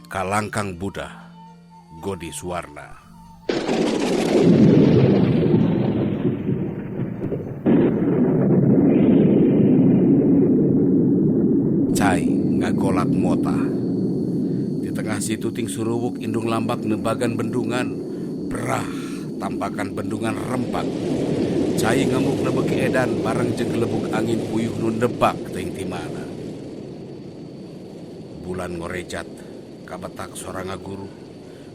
Kalangkang Buddha Godi Suwarna. Cai ngagolak mota. Di tengah situ ting suruwuk indung lambak nebagan bendungan. Berah tampakan bendungan rembak. Cai ngamuk nebeki edan bareng jeung gelebuk angin puyuh nu nebak teuing ti mana. Bulan ngorejat kabetak soranga guru.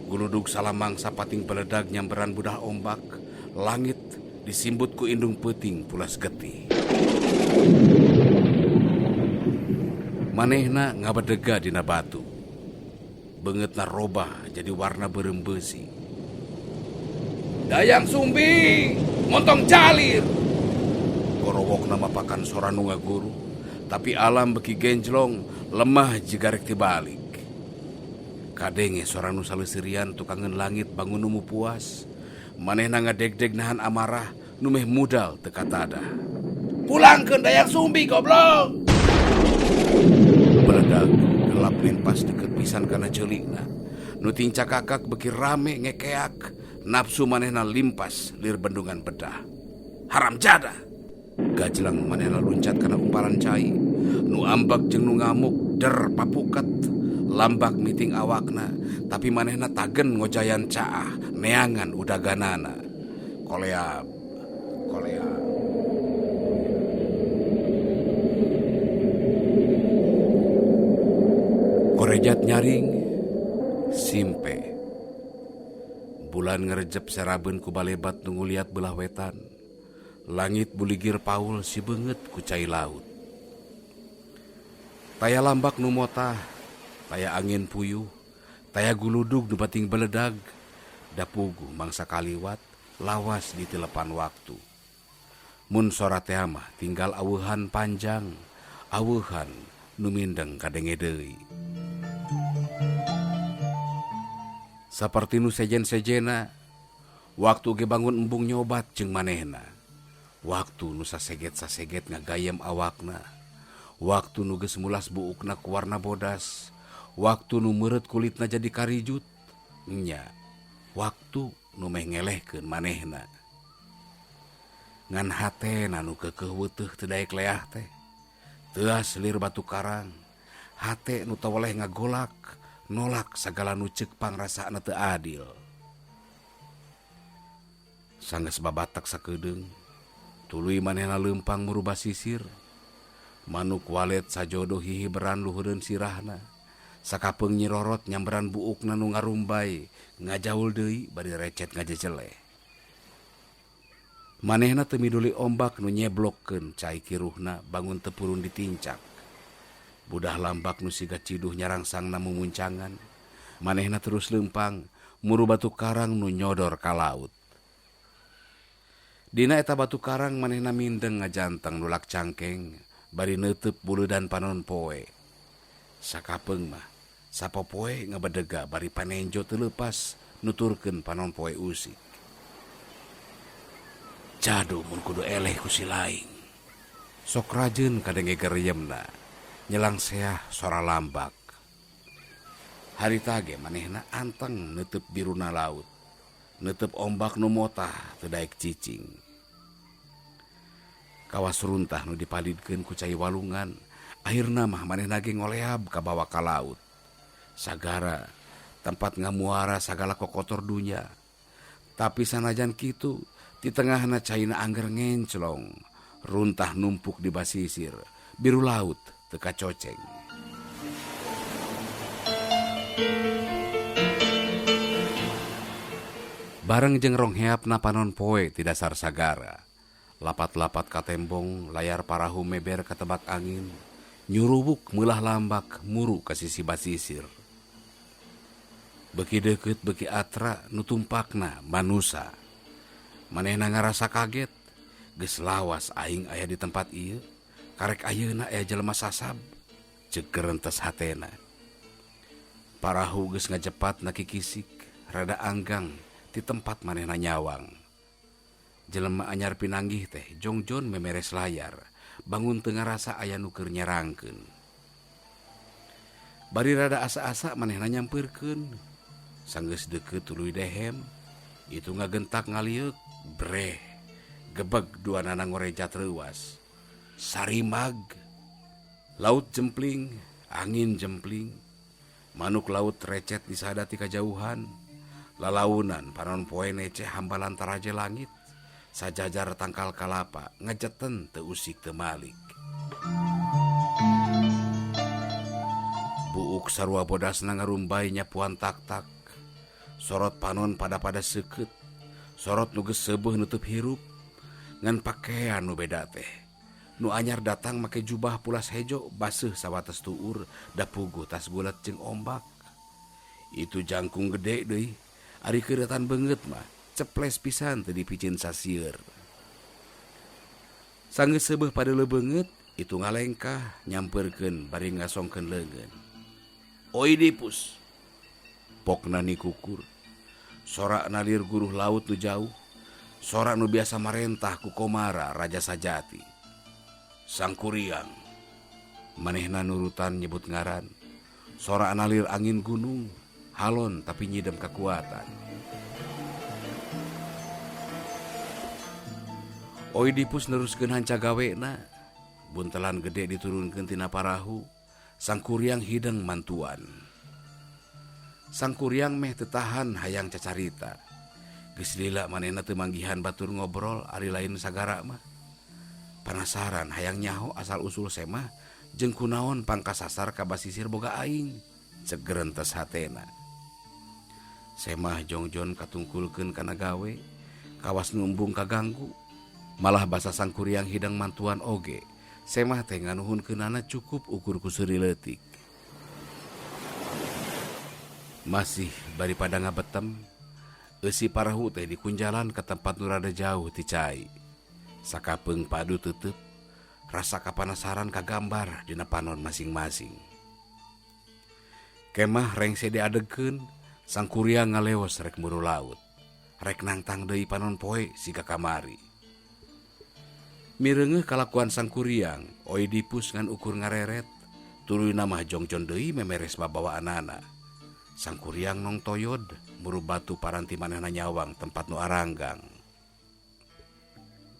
Guludug salamang sapating beledag nyamberan budah ombak. Langit disimbut ku indung peuting pulas getih. Manehna ngabedega dina batu. Beungeutna robah jadi warna beureum beusi. Dayang Sumbi, montong calir. Gorowokna mapakan sora nu ngaguru, tapi alam beki genjlong lemah jiga rek tibalik. Kadenge sora nu saleuseurian tukangeun langit bangun nu puas. Manehna ngadeg-deg nahan amarah nu meh mudal teu katada. Pulangkeun Dayang Sumbi goblok. Beledag gelap limpas deket pisan kana ceulikna. Nu ting cakakak beki rame ngekeak. Nafsu manehna limpas lir bendungan bedah. Haram jada. Gajlang manehna luncat kana umpalan cai. Nu ambak jeung nu ngamuk der papuket. Lambak miting awakna, tapi manehna tagen ngojayan caah, neangan udaganana. Koleab. Korejat nyaring, simpe. Bulan ngerejep serabeun ku balebat nunggu liat belah wetan. Langit buligir paul si beungeut ku cai laut. Taya lambak nu motah, taya angin puyuh, taya guludug nu bating beledag, dapugu mangsa kaliwat, lawas di tilepan waktu. Mun sora teh mah tinggal aweuhan panjang, aweuhan nu mindeng kadenge deui. Saperti nu sejen-sejena, waktu ge bangun embung nyobat jeung manehna. Waktu nu saseget-saseget ngagayem awakna. Waktu nu geus mulas buukna ku warna bodas. Waktu nu meureut kulitna jadi karijut. Nya, waktu nu meh ngelehkeun manehna. Ngan hatena nu keukeuh weuteuh teu daek leah teh. Teuas lir batu karang. Hate nu teu woleh ngagolak. Nolak sagala nu ceuk pangrasana teu adil. Sanggeus babatak sakeudeung, tuluy manehna leumpang merubah sisir. Manuk walet sajodoh hihiberan luhureun sirahna. Sakapeung nyirorot nyamberan buukna nu ngarumbay, ngajaul deui bari recet ngajejele. Manehna teu miduli ombak nu nyeblokkeun cai kiruhna bangun teu purun ditincak. Budah lambak nu siga ciduh nyarangsangna mumuncangan. Manehna terus leumpang muru batu karang nu nyodor ka laut. Dina eta batu karang manehna mindeng ngajanteng nulak cangkeng bari neuteup buleudan panon poe. Sakapeung mah sapopoe ngabedega bari panenjo teu leupas nuturkeun panon poe usik. Jadu mun kudu eleh ku si laing. Sok rajeun kadenge gereyemna. Nyelang seah sora lambak. Harita ge manehna anteng neuteuk biruna laut. Neuteuk ombak nu motah teu daek cicing. Kawas runtah nu dipalidkeun ku cai walungan. Akhirna mah manehna ge ngoleab ka bawah ka laut. Sagara tempat ngamuara sagala kokotor dunya. Tapi sanajan kitu di tengahna caina angger ngenclong. Runtah numpuk di basisir. Biru laut teka coceng. Bareng jeung rongheapna panon poe ti dasar sagara. Lapat-lapat ka tembong, layar parahu meber ka tebak angin. Nyurubuk meulah lambak muru ka sisi basisir. Beki deukeut beki atra nu tumpakna manusa. Manehna ngarasa kaget. Geus lawas aing aya di tempat ieu. Karek ayeuna aya jelema sasab, ceuk geurentes hatena. Parahu geus ngajepat na kikisik, rada anggang ti tempat manehna nyawang. Jelema anyar pinanggih teh jongjon memeres layar, bangun teu ngarasa aya nu keur nyerangkeun. Bari rada asa-asa manehna nyampeurkeun. Sanggeus deukeut tuluy dehem, itu ngagentak ngaliuk, breh. Gebeg duanana ngorejat reuwas. Sarimag. Laut jempling, angin jempling. Manuk laut recet disadati kajauhan. Lalaunan panon poe neceh hambalan taraje langit. Sajajar tangkal kalapa ngejeten teu usik teu malik. Buuk sarua bodasna ngarumbai nyapuan tak-tak. Sorot panon pada seukeut. Sorot nu geus seubeung nutup hirup. Ngan pakaian nu beda teh. Nu anyar datang make jubah pulas hejo baseuh sawates tuur da puguh tas bulat jeung ombak. Itu jangkung gede deui. Ari keureutan beungeut mah ceples pisan teu dipicin sasieur. Sanggeus seubeuh padeuleuk beungeut, itu ngalengkah nyampeurkeun bari ngasongkeun leungeun. Oidipus. Pokna ni kukur. Sorak nalir guruh laut nu jauh. Sorak nu biasa marentah ku Komara Raja Sajati. Sangkuriang. Manehna nurutan nyebut ngaran. Sorak nalir angin gunung. Halon tapi nyidem kekuatan. Oidipus neruskeun hanca gawena. Buntelan gede diturunkeun tina parahu. Sangkuriang hideng mantuan. Sangkuriang meh teu tahan hayang cacarita. Geus lila manehna teu manggihan batur ngobrol ari lain sagara mah. Penasaran hayang nyaho asal usul semah jeung kunaon pangkasasar ka basisir boga aing. Cegerentes hatena. Semah jongjon katungkulkeun kana gawe, kawas numbung kaganggu. Malah basa Sangkuriang hidang mantuan oge. Semah teh nganuhunkeunana cukup ukur kuseri leutik. Masih bari pada ngabetem, eusi parahu teh dikunjalan ke tempat nu rada jauh ti cai. Sakapeung padu teuteub, rasa kapanasaran kagambar dina panon masing-masing. Kemah rengse diadegkeun, Sangkuriang ngaleos rek mburu laut. Rek nangtang deui panon poe siga kamari. Mireungeuh kalakuan Sangkuriang, Oidipus ngan ukur ngareret, tuluy namah jongjon deui memeres babawaanana. Sangkuriang nong toyod, mburu batu paranti manehna nyawang tempat nu aranggang.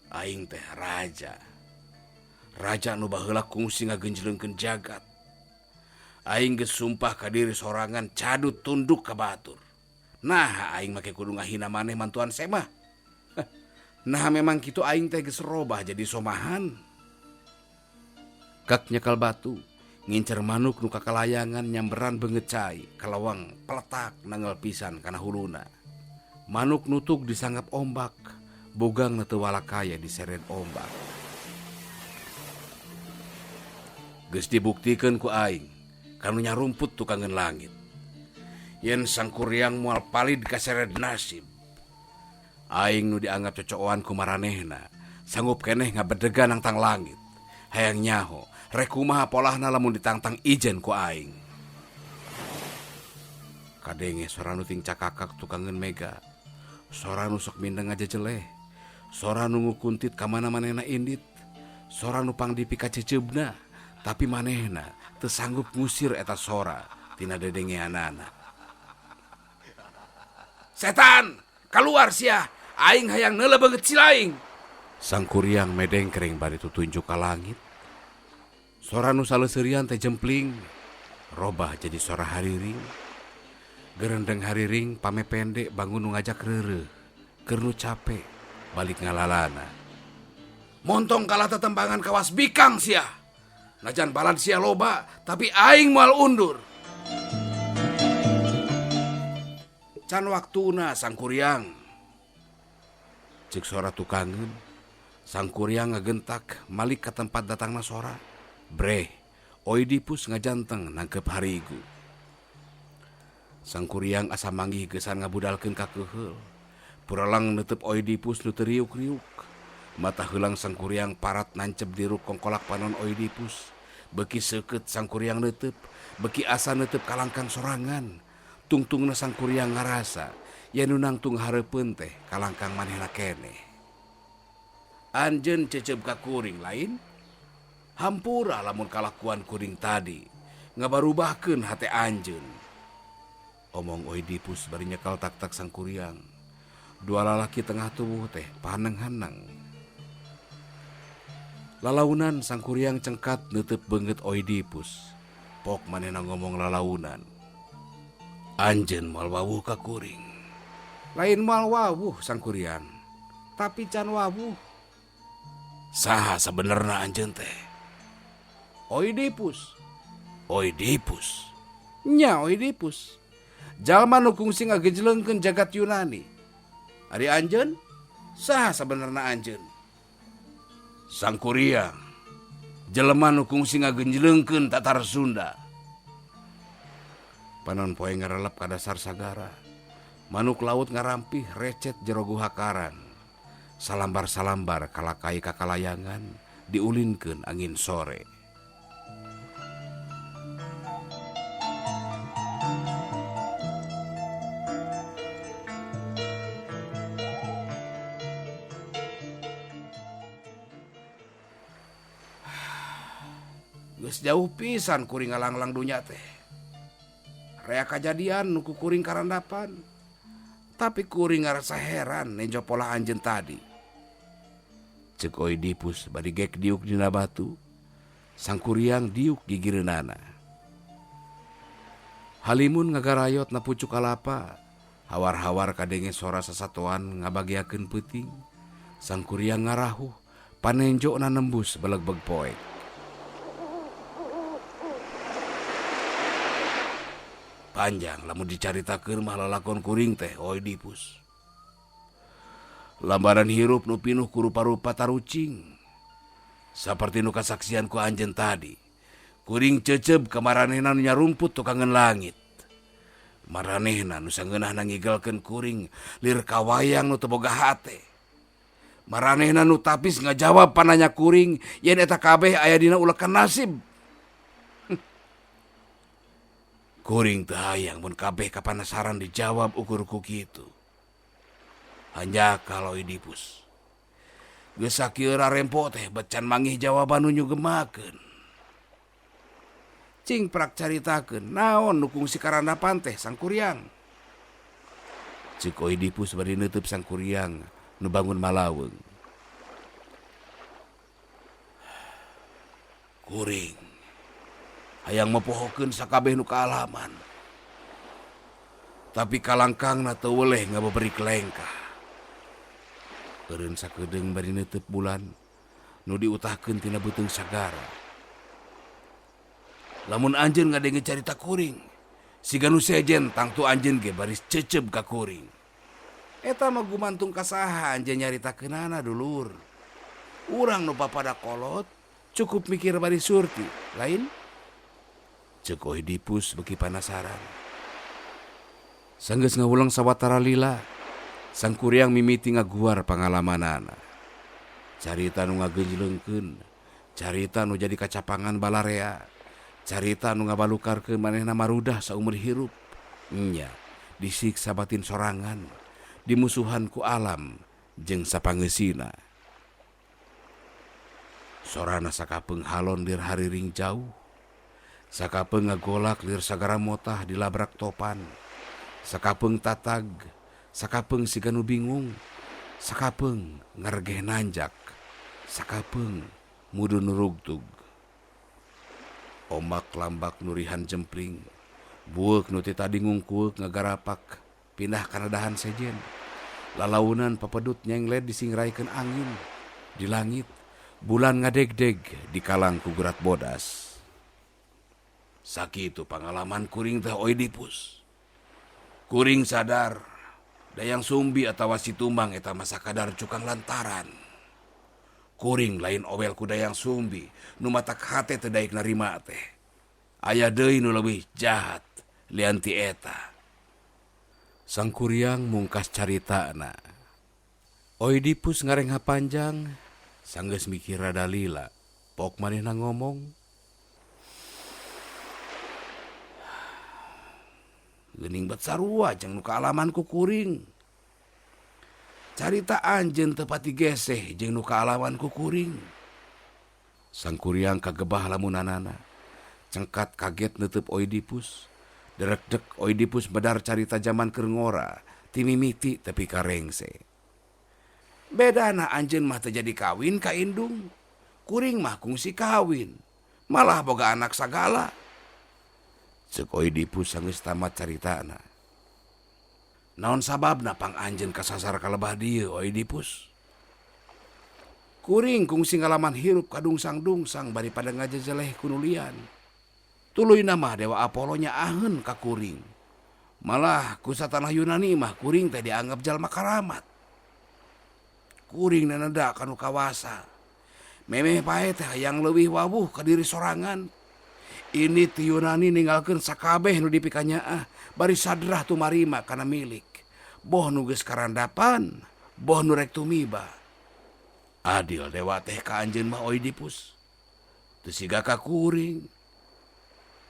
Aing teh raja. Raja nu baheula kungsi ngagenjleungkeun jagat. Aing geus sumpah ka diri sorangan cadut tunduk ka batur. Nah, aing make kudu ngahina maneh mantuan semah. Nah, memang kitu aing teh geus robah jadi somahan. Kak nyekal batu, ngincer manuk nu kakalayangan nyamberan beungeut cai, kalawang peletak nangel pisan kana huluna. Manuk nutug disanggap ombak, bogang na teu walakaya diseret ombak. Geus dibuktikeun ku aing. Kanu nyarumput tukangan langit. Yen Sangkuriang moal palid kaseret nasib. Aing nu dianggap cocokan ku maranehna, sanggup keneh ngabedegan nang tang langit. Hayang nyaho, rek kumaha polahna lamun ditangtang ijen ku aing. Kadenge sora nu ting cakakak tukangan mega. Sora nu sok mindeng aja jeleh. Sora nu ngukuntit ka mana manehna indit. Sora nu pangdipi ka ceceubna. Tapi manehna teu sanggup ngusir eta sora tina dedengeanana. Setan, keluar sia, aing hayang neuleuh beungeut silaing. Sangkuriang medengkreng bari tutunjuk ka langit. Sora nu saleuseurian teh jempling, robah jadi sora hariring. Gerendeng hariring pame pendek bangun nu ngajak reureuh, keur nu capek balik ngalalana. Montong kalah tetembangan kawas bikang sia. Najan balad sia loba, tapi aing moal undur. Can waktuna Sangkuriang. Cik sora tukangeun, Sangkuriang ngagentak malik ka tempat datangna sora. Breh, Oidipus ngajanteng nangkep harigu. Sangkuriang asa manggih geusan ngabudalkeun ka keuheul. Puralang neuteub Oidipus nu teu riuk-riuk. Mata heulang Sangkuriang parat nancep di ruk kongkolak panon Oidipus. Beki seukeut Sangkuriang neuteub, beki asa neuteub kalangkang sorangan. Tungtungna Sangkuriang ngarasa, yen nu nangtung hareupeun teh kalangkang manehna keneh. Anjeun ceceub ka kuring lain? Hampura lamun kalakuan kuring tadi. ngabarubahkeun hate anjeun. Omong Oidipus bari nyekal tak-tak Sangkuriang. Dua lalaki tengah tubuh teh pahanang-hanang. Lalaunan Sangkuriang cengkat neuteup beungeut Oidipus. Pok manehna ngomong lalaunan. Anjeun moal wawuh ka kuring. Lain moal wawuh Sangkuriang, tapi can wawuh. Saha sabenerna anjeun teh? Oidipus. Oidipus. Nya Oidipus. Jalma nu kungsi ngagejleungkeun jagat Yunani. Ari anjeun, saha sabenerna anjeun? Sangkuriang. Jelema nu kungsi ngagejleungkeun tatar Sunda. Panon poe ngarelep ka dasar sagara. Manuk laut ngarampih recet jero guha karang. Salambar-salambar kalakai kakalayangan diulinkeun angin sore. Geus jauh pisan kuring ngalanglang dunya teh. Rea kajadian nuku kuring karandapan. Tapi kuring ngarasa heran nenjo pola anjeun tadi. Ceuk Oidipus bari gek diuk dina batu. Sangkuriang diuk gigireunana. Halimun ngagarayot na pucuk kalapa. Hawar-hawar kadenge sora sasatoan ngabagiakeun peuting. Sangkuriang ngarahuh panenjona nembus belegbeg poek. Panjang lamun dicaritakeun mah lalakon kuring teh Oidipus. Lambaran hirup nu pinuh ku rupa-rupa tarucing. Saperti nu kasaksian ku anjeun tadi. Kuring ceceb ka maranehna nu nyarumput tukangeun langit. Maranehna nu sangeunahna ngigelkeun kuring lir kawayang nu teu boga hate. Maranehna nu tapis ngajawab pananya kuring yen eta kabeh aya dina ulekan nasib. Kuring teu hayang mun kabeh kapanasaran dijawab ukur ku kitu. Hanya kalau Oidipus. Geus sakieu rarempo teh becan manggih jawaban nu nyugemakeun. Cing prak caritakeun naon nu kungsi karandapan teh Sangkuriang. Ceuk Oidipus bari neuteub Sangkuriang nu bangun malaweung. Kuring hayang mepohokeun sakabeh nu kaalaman. Tapi kalangkangna teu weleh ngababeri kelengkah. Eureun sakedeung bari neuteub bulan nu diutahkeun tina beuteung sagara. Lamun anjeun ngadenge carita kuring, siga nu sejen tangtu anjeun ge bari ceceb ka kuring. Eta mah gumantung ka saha anjeun nyaritakeunana dulur. Urang nu papada kolot cukup mikir bari surti, lain ceuk Oidipus beuki panasaran. Sanggeus ngawulang sawatara lila, Sangkuriang mimiti ngaguar pangalamanana. Carita nu ngagejleungkeun, carita nu jadi kacapangan balarea, carita nu ngabalukarkeun manehna marudah saumur hirup. Nya, disiksa batin sorangan, dimusuhan ku alam jeung sapangeusina. Sorana sakapeung halon lir hariring jauh. Sakapeung ngagolak lir sagara motah dilabrak topan. Sakapeung tatag, sakapeung siga nu bingung. Sakapeung ngargeh nanjak, sakapeung mudu nu rugtug. Omak lambak nurihan jempling, bueuk nu teu tadi ngungkueuk ngagarapak pindah kana dahan sejen. Lalaunan papedut nyengled disingraikeun angin. Di langit bulan ngadegdeg dikalang ku gerat bodas. Sakitu pangalaman kuring teh Oidipus. Kuring sadar dayang sumbi atawa situmbang eta mah sakadar cukang lantaran. Kuring lain owel ku dayang sumbi nu matak hate teu daek narima teh. Aya deui nu leuwih jahat lianti eta. Sangkuriang mungkas caritana. Oidipus ngarengha panjang sanggeus mikir rada lila. Pok manehna ngomong, geuning bet sarua jeung nu kaalaman ku kuring. Carita anjeun teu pati geseh jeung nu kaalaman ku kuring. Sangkuriang kagebah lamunanana. Cengkat kaget nutup Oidipus. Derek-dek Oidipus bedar carita zaman keur ngora, timimiti tapi karengse. Bedana anjeun mah teu jadi kawin ka indung. Kuring mah kungsi kawin, malah boga anak sagala. Ceuk Oidipus geus tamat caritana. Naon sababna pang anjeun kasasar kalebah dieu Oidipus? Kuring kungsi ngalaman hirup kadungsang-dungsang bari pada ngajejeleh kunulian. Tuluy mah Dewa Apollo nyaaheun ka kuring. Malah ku satanah Yunani mah kuring teh dianggap jalma karamat. Kuring naneda kanu kawasa. Memeh pae teh hayang leuwih wawuh ka diri sorangan. Ini ti Yunani ninggalkeun sakabeh nu dipikanyaah bari sadrah tumarima kana milik. Boh nu geus karandapan, boh nu rek tumiba. Adil dewa teh ka anjeun mah Oidipus. Teu siga ka kuring.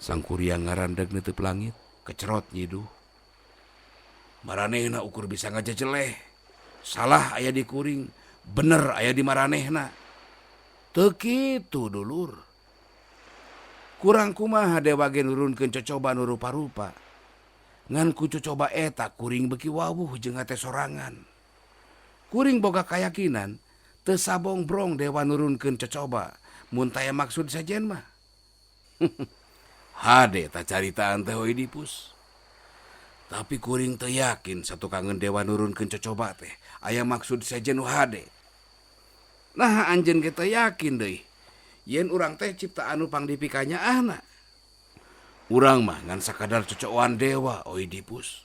Sang Kuryang ngarandeg neuteuk langit, kecerot nyiduh. Maranehna ukur bisa ngajejeleh. Salah aya di kuring, bener aya di maranehna. Teu kitu dulur. Kurang kumaha dewa ge nurunkeun cocoba nu rupa-rupa. Ngan ku cocoba eta kuring beki wawuh jeung hate sorangan. Kuring boga kayakinan teu sabongbrong dewa nurunkeun cocoba mun taya maksud sajen mah. Hade ta caritaan teh Oidipus. Tapi kuring teu yakin satukangeun dewa nurunkeun cocoba teh aya maksud sajen nu hade. Nah anjeun ge teu yakin deui yen urang teh ciptaan nu pangdipikanyaahna. Urang mah ngan sakadar cocokan dewa Oidipus.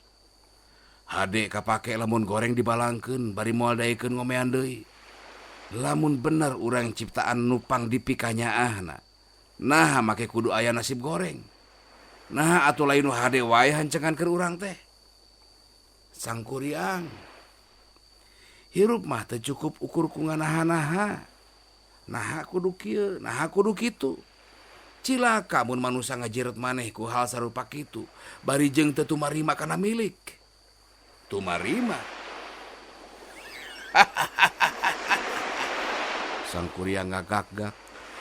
Hade kapake lamun goreng dibalangkeun bari moal daekeun ngomean deui. Lamun bener urang ciptaan nu pangdipikanyaahna. Nah make kudu aya nasib goreng. Nah atuh lain nu hade wae hancengan keur urang teh. Sang Kuryang. Hirup mah teu cukup ukur ku nganaha-naha. Naha kudu kieu, naha kudu kitu. Cilaka mun manusia ngajeret maneh ku hal sarupa kitu, bari jeung teu tumarima kana milik. Tumarima. Sang Kuryang ngagak-gak.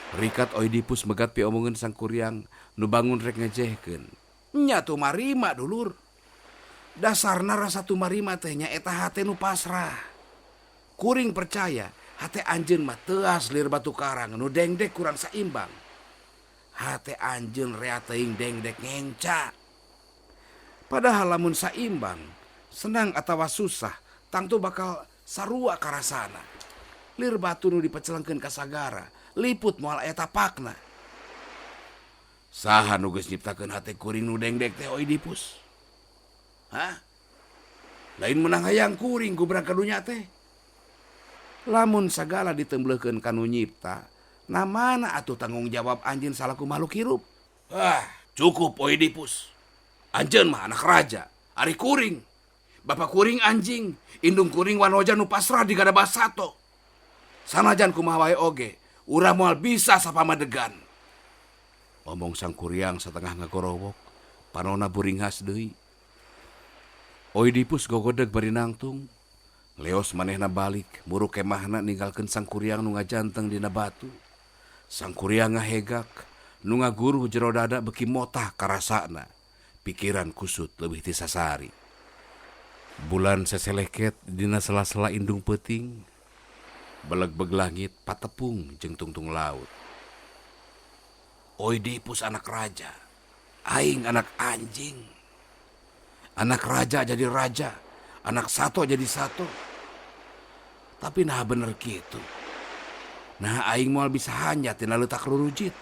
Rikat Oidipus megat pi omongeun Sang Kuryang nu bangun rek ngejehkeun. Nya tumarima dulur. Dasarna rasa tumarima teh nya eta hate nu pasrah. Kuring percaya hate anjeun mah teu aslir batu karang nu dengdek kurang saimbang. Hate anjeun rea teuing dengdek ngenca. Padahal lamun saimbang, senang atawa susah, tangtu bakal sarua karasana. Lir batu nu dipecelengkeun ka sagara, liput moal aya tapakna. Saha nu geus nyiptakeun hate kuring nu dengdek teh Oidipus? Hah? Lain menang hayang kuring ku berang kadunya teh. Lamun sagala ditemblekeun ka nu nyipta, namana atuh tanggung jawab anjeun salaku makhluk hirup? Cukup Oidipus. Anjeun mah anak raja, ari kuring. Bapak kuring anjing, indung kuring wanoja nu pasrah di gada basato. Sanajan kumaha wae oge, urang moal bisa sapamadegan. Omong Sang Kuryang satengah ngagorowok, panonna buringhas deui. Oidipus gogodeg bari nangtung. Leos manehna balik, muru kemahna ninggalkeun Sang Kuryang nu ngajanteng dina batu. Sang Kuryang ngahegak, nu ngaguru jero dada beki motah karasana. Pikiran kusut leuwih ti sasari. Bulan seseleket dina sela-sela indung peuting. Beleg-beg langit patepung jeung tungtung laut. Oidipus anak raja, aing anak anjing. Anak raja jadi raja, anak sato jadi sato. Tapi nah bener kitu. Nah aing moal bisa hanyat tina leutak rurujit.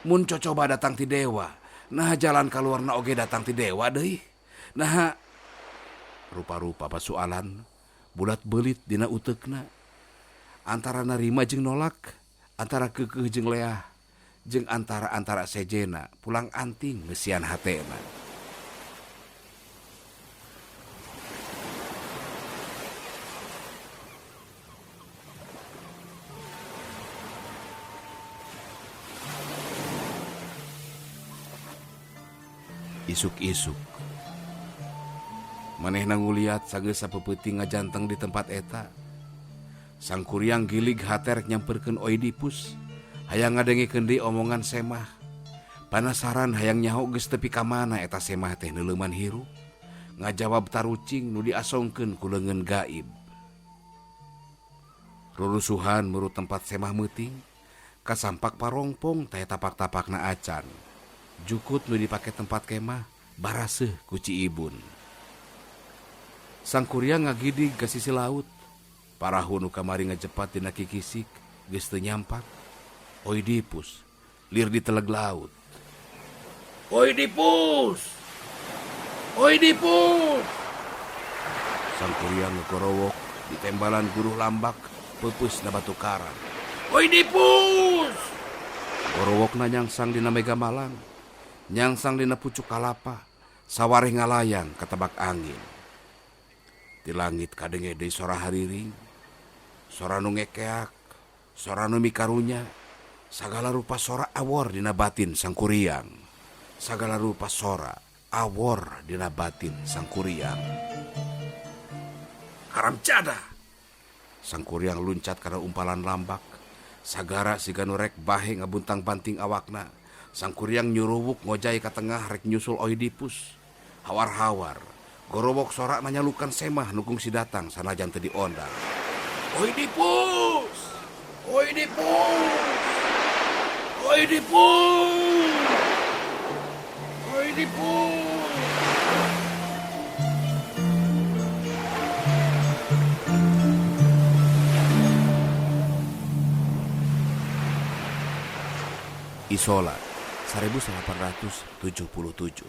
Mun cocoba datang ti dewa, nah jalan kaluarna oge datang ti dewa deui. Nah rupa-rupa pasualan bulat belit dina uteukna. Antara narima jeung nolak, antara keukeuh jeung leah, jeung antara sejena pulang anting ngeusian hatena. Isuk-isuk manehna nguliat sageus sapeupeting ngajanteng di tempat eta. Sang Kuryang gilig hater nyamperkeun Oidipus, hayang ngadengikeun deui omongan semah. Panasaran hayang nyaho geus tepi ka mana eta semah teh neuleuman hirup. Ngajawab tarucing nu diasongkeun ku leungeun gaib. Rurusuhan muru tempat semah meuting, kasampak parongpong teh tapak-tapakna acan. Jukut nu dipake tempat kemah baraseuh ku Ciibun. Sang Kuryang ngagidig ka sisi laut. Parahu nu kamari ngajepat dina kikisik geus teu nyampak. Oidipus lir di teleg laut. Oidipus! Oidipus! Sang Kuryang ngegorowok di tembalan guruh lambak peupus na batu karang. Oidipus! Gorowokna nyangsang dina mega malang, nyangsang dina pucuk kalapa, sawareh ngalayang katebak angin. Di langit kadenge deui sora hariring, sora nu ngekeak, sora nu mikarunya, sagala rupa sora awor dina batin Sang Kuryang. Sagala rupa sora awor dina batin Sang Kuryang. Karamcada! Sang Kuryang luncat kana umpalan lambak, sagara siga nu rek bahe ngabuntang banting awakna. Sang Kuryang nyuruwuk ngojay ka tengah rek nyusul Oidipus. Hawar-hawar, gorowok sora nanyalukan semah nukung si datang sanajan teu diondang. Oidipus! Oidipus! Oidipus! Oidipus! Isola 1877.